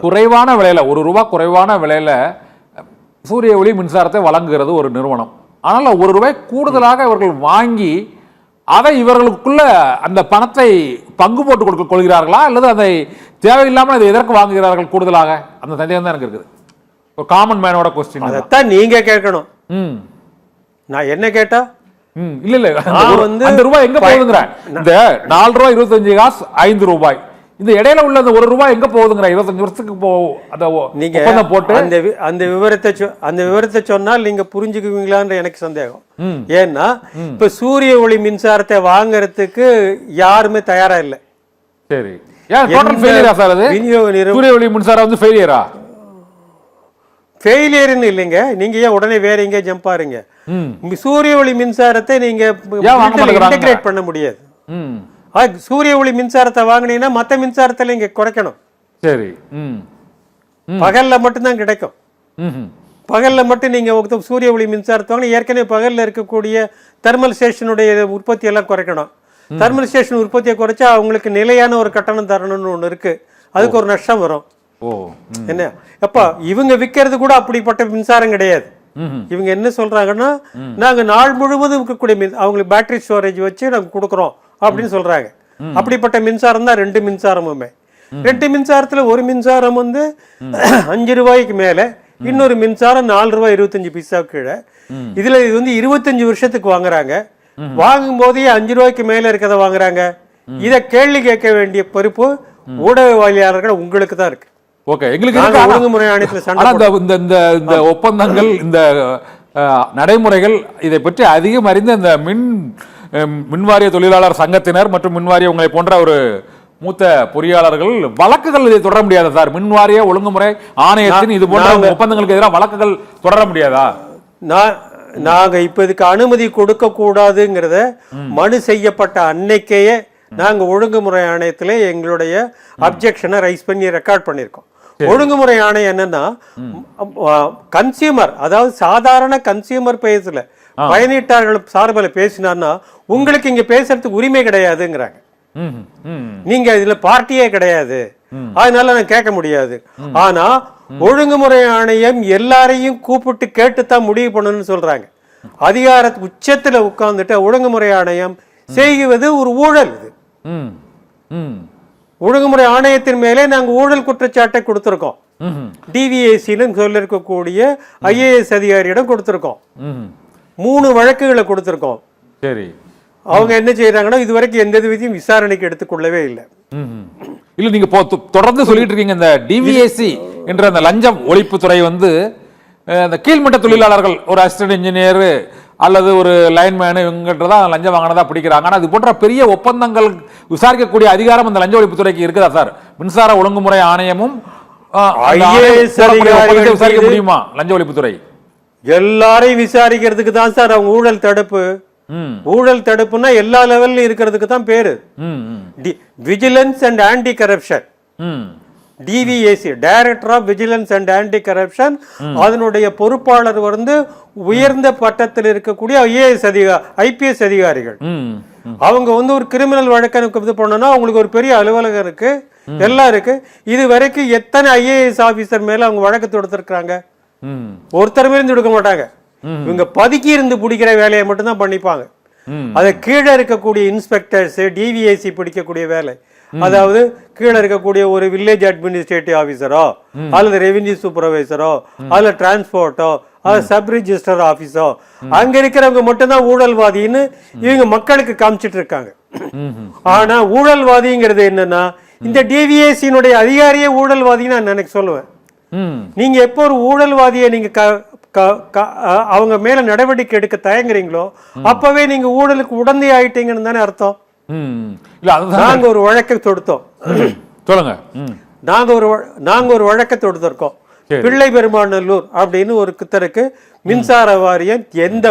குறைவான விலையில ₹1 குறைவான விலையில சூரிய ஒளி மின்சாரத்தை வழங்குகிறது ஒரு நிறுவனம். ஆனால் ₹1 கூடுதலாக இவர்கள் வாங்கி அதை இவர்களுக்குள்ள அந்த பணத்தை பங்கு போட்டு கொடுக்க கொள்கிறார்களா அல்லது அதை தேவையில்லாமல் அதை எதற்கு வாங்குகிறார்கள் கூடுதலாக? அந்த சந்தேகம் தான் எனக்கு இருக்குது. ஒரு காமன் மேனோட கொஸ்டின். அதைத்தான் நீங்க கேட்கணும். நான் என்ன கேட்டா இல்ல இல்ல அந்த ரூபாய் எங்க போகுதுங்கிற இந்த ₹4.25 ₹5 இந்த இடையில உள்ள அந்த ₹1 எங்க போகுதுங்கிற 25 வருஷத்துக்கு அந்த நீங்க போட்டு அந்த விவரத்தை சொன்னால் நீங்க புரிஞ்சுக்குவீங்களான்னு எனக்கு சந்தேகம். ஏன்னா இப்ப சூரிய ஒளி மின்சாரத்தை வாங்கறதுக்கு யாருமே தயாரா இல்லை. சரி, சூரிய ஒளி மின்சாரம் வந்து ஃபெயிலியரா? ஃபெயிலியர்னு இல்லைங்க. நீங்க ஏன் உடனே வேற எங்க ஜம்ப் ஆறீங்க? சூரிய ஒளி மின்சாரத்தை நீங்க இன்டகிரேட் பண்ண முடியாது. சூரிய ஒளி மின்சாரத்தை வாங்கினீங்கன்னா மற்ற மின்சாரத்துல இங்க குறைக்கணும். சரி, பகல்ல மட்டும்தான் கிடைக்கும். பகல்ல மட்டும் நீங்க சூரிய ஒளி மின்சாரத்தை வாங்க ஏற்கனவே பகல்ல இருக்கக்கூடிய தெர்மல் ஸ்டேஷனுடைய உற்பத்தி எல்லாம் குறைக்கணும். தெர்மல் ஸ்டேஷன் உற்பத்தியை குறைச்சா அவங்களுக்கு நிலையான ஒரு கட்டணம் தரணும்னு ஒண்ணு இருக்கு. அதுக்கு ஒரு நஷ்டம் வரும். என்ன அப்பா இவங்க விற்கிறது கூட அப்படிப்பட்ட மின்சாரம் கிடையாது. இவங்க என்ன சொல்றாங்கன்னா நாங்க நாள் முழுவதும் இருக்கக்கூடிய அவங்களுக்கு பேட்டரி ஸ்டோரேஜ் வச்சு நாங்க கொடுக்குறோம் அப்படின்னு சொல்றாங்க. அப்படிப்பட்ட மின்சாரம் தான் 2 மின்சாரமுமே. 2 மின்சாரத்துல ஒரு மின்சாரம் வந்து ₹5 மேல, இன்னொரு மின்சாரம் ₹4.25 கீழே. இதுல இது வந்து 25 வருஷத்துக்கு வாங்குறாங்க. வாங்கும் போதே ₹5 மேல இருக்கிறத வாங்குறாங்க. இத கேள்வி கேட்க வேண்டிய பொறுப்பு ஊடகவியலாளர்கள் உங்களுக்கு தான் இருக்கு. ஓகே, எங்களுக்கு ஒழுங்குமுறை ஆணையத்தில் இந்த ஒப்பந்தங்கள் இந்த நடைமுறைகள் இதை பற்றி அதிகம் அறிந்த இந்த மின்வாரிய தொழிலாளர் சங்கத்தினர் மற்றும் மின்வாரிய உங்களை போன்ற ஒரு மூத்த பொறியாளர்கள் வழக்குகள் இதை தொடர முடியாதா சார்? மின்வாரிய ஒழுங்குமுறை ஆணையத்தின் இது போன்ற ஒப்பந்தங்களுக்கு எதிராக வழக்குகள் தொடர முடியாதா? நாங்க இப்ப இதுக்கு அனுமதி கொடுக்க கூடாதுங்கிறத மனு செய்யப்பட்ட அன்னைக்கையே நாங்க ஒழுங்குமுறை ஆணையத்திலே எங்களுடைய அப்ஜெக்ஷனை ரைஸ் பண்ணி ரெக்கார்ட் பண்ணியிருக்கோம். ஒழுங்குமுறை ஆணையம் என்னன்னா கன்சியூமர், அதாவது சாதாரண கன்சியூமர் பேசல பயனீட்டாளர்கள் சார்பில் பேசினார்னா உங்களுக்கு இங்க பேசுறதுக்கு உரிமை கிடையாதுங்கிறாங்க. நீங்க இதுல பார்ட்டியே கிடையாது, அதனால நான் கேட்க முடியாது. ஆனா ஒழுங்குமுறை ஆணையம் எல்லாரையும் கூப்பிட்டு கேட்டுத்தான் முடிவு பண்ணணும்னு சொல்றாங்க. அதிகார உச்சத்துல உட்கார்ந்துட்டு ஒழுங்குமுறை ஆணையம் செய்வது ஒரு ஊழல். இது ஒழுங்குமுறை ஆணையத்தின் மேலே நாங்க ஊழல் குற்றச்சாட்டை கொடுத்திருக்கோம். டிவிஏசின்னு சொல்லிருக்கக்கூடிய ஐஏஎஸ் அதிகாரியிடம் கொடுத்திருக்கோம். 3 வழக்குகளை கொடுத்திருக்கோம். சரி, அவங்க என்ன செய்யறாங்கன்னா இதுவரைக்கும் எந்த விதியும் விசாரணைக்கு எடுத்துக்கொள்ளவே இல்லை. இல்ல நீங்க தொடர்ந்து சொல்லிட்டு இருக்கீங்க இந்த டிவிஏசி என்ற அந்த லஞ்சம் ஒழிப்புத்துறை வந்து இந்த கீழ்மட்ட தொழிலாளர்கள் ஒரு அசிஸ்டன்ட் இன்ஜினியர் அல்லது ஒரு லைன்மேனு இவங்கன்றதான் லஞ்சம் வாங்கினதா பிடிக்கிறாங்க. ஆனால் அது போன்ற பெரிய ஒப்பந்தங்கள் விசாரிக்கக்கூடிய அதிகாரம் அந்த லஞ்ச ஒழிப்புத்துறைக்கு இருக்குதா சார்? மின்சார ஒழுங்குமுறை ஆணையமும் விசாரிக்க முடியுமா லஞ்ச ஒழிப்புத்துறை? எல்லாரையும் விசாரிக்கிறதுக்கு தான் சார் அவங்க ஊழல் தடுப்பு. ஊழல் தடுப்புன்னா எல்லா லெவல்ல இருக்கிறதுக்கு தான் பேரு vigilance and anti corruption. DVAC, director of vigilance and anti corruption. அதனுடைய பொறுப்பாளர் வந்து உயர்ந்த பட்டத்தில் இருக்கக்கூடிய ஐபிஎஸ் அதிகாரிகள். அவங்க வந்து ஒரு கிரிமினல் வழக்கு இது பண்ணனா அவங்களுக்கு ஒரு பெரிய அலுவலகம் இருக்கு, எல்லாம் இருக்கு. இது வரைக்கும் எத்தனை ஐஏஎஸ் ஆபீசர் மேல அவங்க வழக்கு தொடுத்திருக்காங்க? ஒருத்தர் மேலும் தொடுக்க மாட்டாங்க. இவங்க பதுக்கி இருந்து பிடிக்கிற வேலையை மட்டும்தான் பண்ணிப்பாங்க. அதை கீழே இருக்கக்கூடிய இன்ஸ்பெக்டர்ஸ் டிவிஏசி பிடிக்கக்கூடிய வேலை, அதாவது கீழே இருக்கக்கூடிய ஒரு வில்லேஜ் அட்மினிஸ்ட்ரேட்டிவ் ஆபீசரோ அல்லது ரெவென்யூ சூப்பர்வைசரோ அல்லது டிரான்ஸ்போர்ட்டோ அல்லது சப் ரிஜிஸ்டர் ஆபீஸோ அங்க இருக்கிறவங்க மட்டும்தான் ஊழல்வாதின்னு இவங்க மக்களுக்கு காமிச்சிட்டு இருக்காங்க. ஆனா ஊழல்வாதிங்கிறது என்னன்னா இந்த டிவிஏசியினுடைய அதிகாரியே ஊழல்வாதின்னு நான் எனக்கு சொல்லுவேன். நீங்க எப்போ ஒரு ஊழல்வாதியை நீங்க அவங்க மேல நடவடிக்கை எடுக்க தயங்குறீங்களோ அப்பவே நீங்க ஊழலுக்கு உடந்தை ஆயிட்டீங்கன்னு தானே அர்த்தம். நாங்க ஒரு வழக்கை தொடுத்தோம். சொல்லுங்க. நாங்க ஒரு வழக்கை தொடுத்திருக்கோம். பிள்ளை பெருமாநல்லூர் அப்படின்னு ஒரு கித்தருக்கு மின்சார வாரியம் எந்த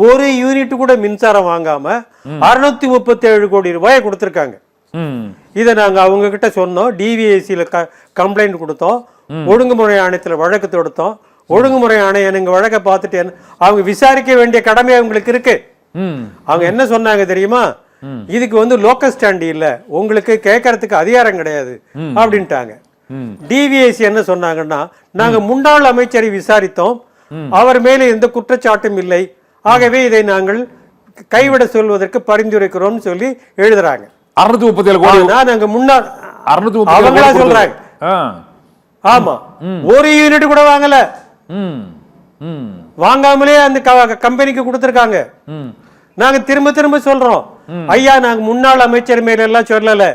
ஒரு யூனிட் கூட மின்சாரம் வாங்காம 637 கோடி ரூபாயை கொடுத்திருக்காங்க. இதை நாங்க அவங்க கிட்ட சொன்னோம். டிவிஏசியில கம்ப்ளைண்ட் கொடுத்தோம். ஒழுங்குமுறை ஆணையத்துல வழக்கு தொடுத்தோம். ஒழுங்குமுறை ஆணையம் எங்க வழக்கை பார்த்துட்டு அவங்க விசாரிக்க வேண்டிய கடமை அவங்களுக்கு இருக்கு. அவங்க என்ன சொன்னாங்க தெரியுமா? இதுக்கு வந்து லோக்கல் ஸ்டாண்ட் இல்ல, உங்களுக்கு கேட்கறதுக்கு அதிகாரம் கிடையாது அப்படின்ட்டாங்க. டிவிஎஸ்சி என்ன சொன்னாங்கன்னா, நாங்க முன்னாள் அமைச்சரை விசாரித்தோம், அவர் மேலே எந்த குற்றச்சாட்டும் இல்லை, ஆகவே இதை நாங்கள் கைவிட சொல்வதற்கு பரிந்துரைக்கிறோம் சொல்லி எழுதுறாங்க. 637 கோடி நாங்க முன்னாள் 637 அவங்களா கோடி சொல்றாங்க. ஆ. ஆமா, ஒரு யூனிட் கூட வாங்கல, ம். ம். வாங்காமலே அந்த கம்பெனிக்கு கொடுத்திருக்காங்க. நாங்க திரும்ப திரும்ப சொல்றோம், ஐயா நாங்க முன்னாள் அமைச்சர் மேல எல்லாம் சொல்லல,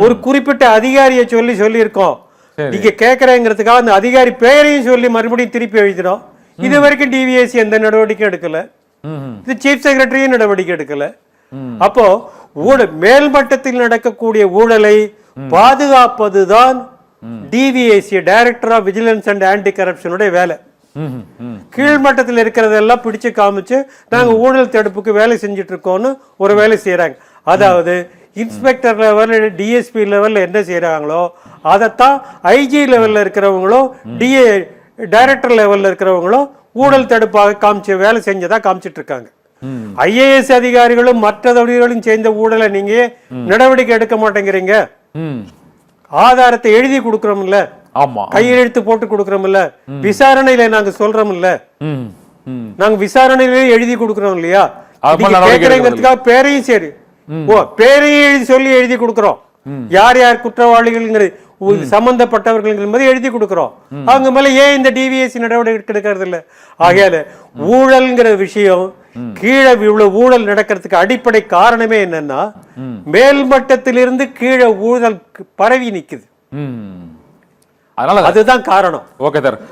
ஒரு குறிப்பிட்ட அதிகாரியை சொல்லி இருக்கோம். நீங்க கேக்குறேங்கிறதுக்காக அந்த அதிகாரி பெயரையும் சொல்லி மறுபடியும் திருப்பி எழுதினோம். இது வரைக்கும் டிவிஎஸ்சி எந்த நடவடிக்கை எடுக்கல, இது சீஃப் செக்ரட்டரியும் நடவடிக்கை எடுக்கல. அப்போ மேல்மட்டத்தில் நடக்கக்கூடிய ஊழலை பாதுகாப்பதுதான் DVSC, director of vigilance and anti கரப்ஷனுடைய வேலை. கீழ்மட்டத்தில் இருக்கிறதெல்லாம் பிடிச்சு காமிச்சு நாங்க ஊழல் தடுப்புக்கு வேலை செஞ்சுட்டு இருக்கோம்னு ஒரு வேலை செய்யறாங்க. அதாவது இன்ஸ்பெக்டர் லெவல், டிஎஸ்பி லெவல்ல என்ன செய்யறாங்களோ அதைத்தான் ஐஜி லெவல்ல இருக்கிறவங்களோ டைரக்டர் லெவல்ல இருக்கிறவங்களோ ஊழல் தடுப்பாக காமிச்சு வேலை செஞ்சதா காமிச்சிட்டு இருக்காங்க. ஐஏஎஸ் அதிகாரிகளும் மற்ற தொழில்களும் சேர்ந்த ஊழலை நீங்க நடவடிக்கை எடுக்க மாட்டேங்கிறீங்க. ஆதாரத்தை எழுதி கொடுக்கறோம்ல, ஆமா, கையெழுத்து போட்டு கொடுக்கறோம்ல, விசாரணையில நாங்க சொல்றோம்ல, நாங்க விசாரணையிலே எழுதி கொடுக்கறோம் இல்லையா, கேட்கறதுக்காக பேரையும் சரி பேரையும் சொல்லி எழுதி கொடுக்கறோம். யார் யார் குற்றவாளிகள் சம்பந்தப்பட்டவர்கள் என்பதை எழுதி கொடுக்கிறோம். அவங்க மேல ஏன் இந்த டிவிஎஸ்சி நடவடிக்கை எடுக்கிறது இல்ல? ஆகையால ஊழல்ங்கிற விஷயம் கீழே இவ்வளவு ஊழல் நடக்கிறதுக்கு அடிப்படை காரணமே என்னன்னா, மேல்மட்டத்திலிருந்து கீழே ஊழல் பரவி நிக்குது. அதனால அதுதான் காரணம். Okay sir.